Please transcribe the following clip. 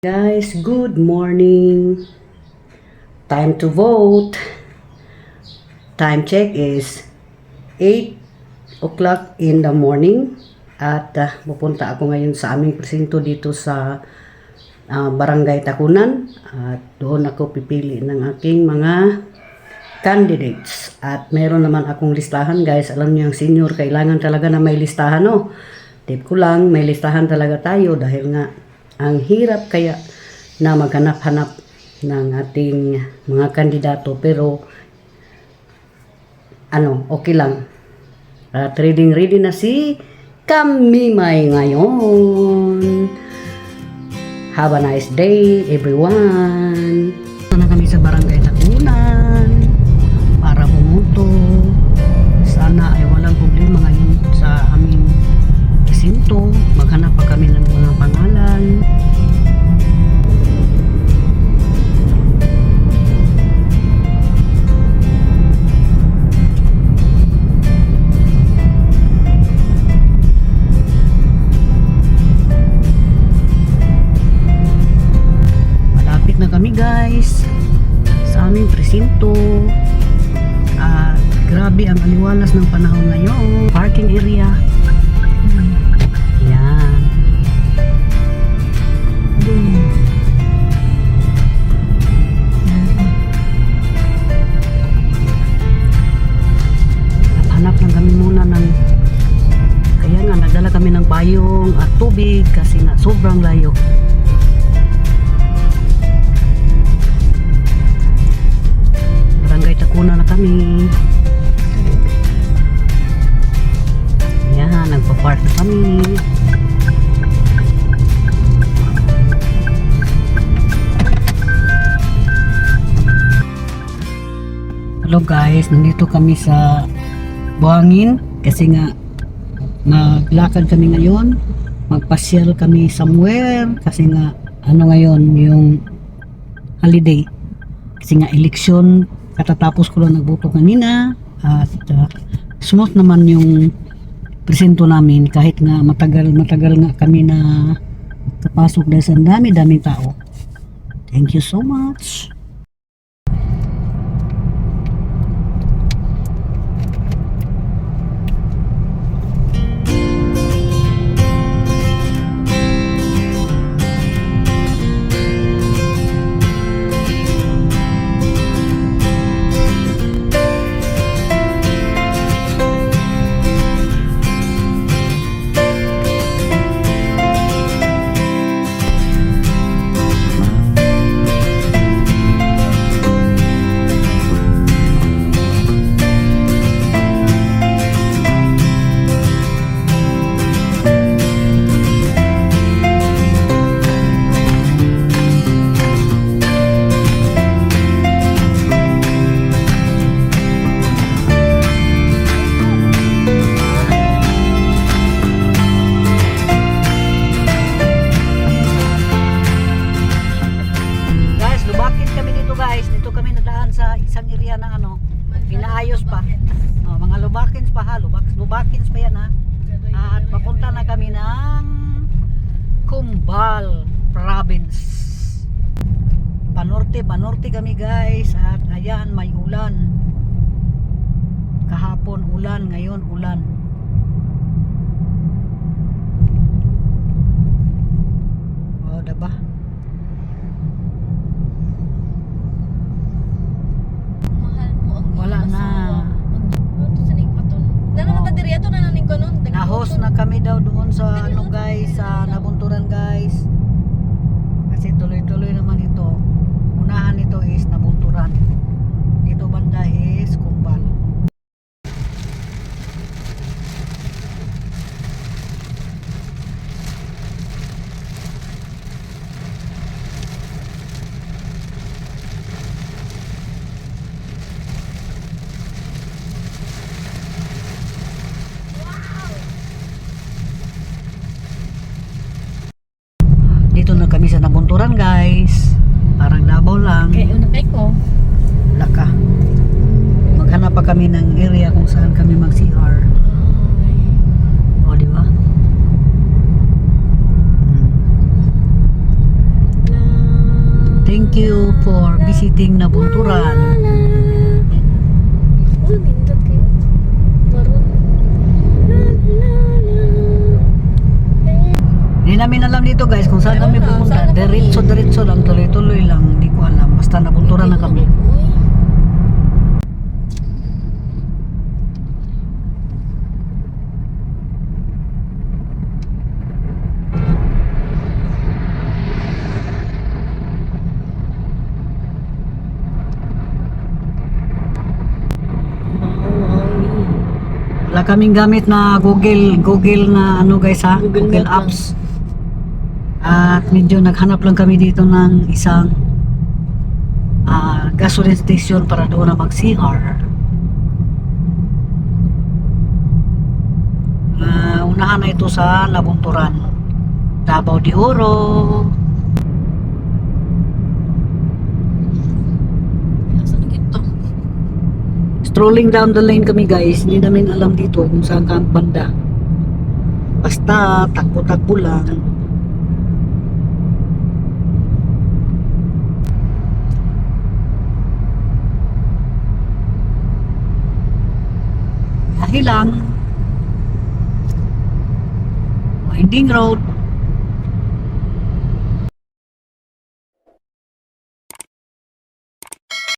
Guys, good morning. Time to vote. Time check is 8 o'clock in the morning. At pupunta ako ngayon sa aming presinto dito sa Barangay Takunan. At doon ako pipili ng aking mga candidates. At meron naman akong listahan, guys. Alam niyo, yung senior, kailangan talaga na may listahan, no? Tip ko lang, may listahan talaga tayo dahil nga ang hirap kaya na maghanap-hanap ng ating mga kandidato, pero okay lang. Ready na si Kamimay ngayon. Have a nice day, everyone. Na kami sa Barangay Takunan para bumuto. Sana ay walang problema ngayon sa aming presinto. Maghanap pa kami ng mga pangalan. Malapit na kami, guys, sa aming presinto. Grabe ang aliwalas ng panahon ngayon. Parking area. Yan. Hanap lang kami muna ng, kaya nga nagdala kami ng payong at tubig kasi nga sobrang layo. Barangay Takunan na kami. Yan, nagpa-park na kami. Hello guys, nandito kami sa Buhangin kasi nga maglakad kami ngayon, magpasyal kami somewhere kasi nga ngayon yung holiday kasi nga eleksyon, katatapos ko lang nagboto kanina at smooth naman yung presento namin kahit nga matagal nga kami na kapasok dahil sa daming tao. Thank you so much. Dito kami nadaan sa isang area na pinaayos pa. Mga Lubakins pa ha, Lubakins pa yan ha. At papunta na kami ng Cumbal Province. Panorte kami guys, at ayan may ulan. Kahapon ulan, ngayon ulan. O, diba? Wala na. Na-host na kami daw doon sa guys, sa Nabunturan guys. Kasi tuloy-tuloy naman ito. Unahan ito is Nabunturan. Dito banda is Cumbal. Dito na kami sa Nabunturan guys. Parang Davao lang. Unakay ko. Laka. Maghanap pa kami ng area kung saan kami mag-CR. O, di ba? Thank you for visiting Nabunturan. Oh, nindot kayo. Maroon. Hindi namin alam dito guys kung saan kami Wala, pupunta. saan na kami? Diretso lang, tuloy-tuloy lang. Hindi ko alam. Basta Nabunturan na kami. Uy. Wala kaming gamit na Google na ano guys ha, Google Google Map lang. Apps. At medyo naghanap lang kami dito ng isang gasoline station para doon na mag-CR. Unahan na ito sa Nabunturan, Davao de Oro. Saan gito? Strolling down the lane kami guys, hindi namin alam dito kung saan ka ang banda. Basta takbo-takbo lang. Dahil lang winding road.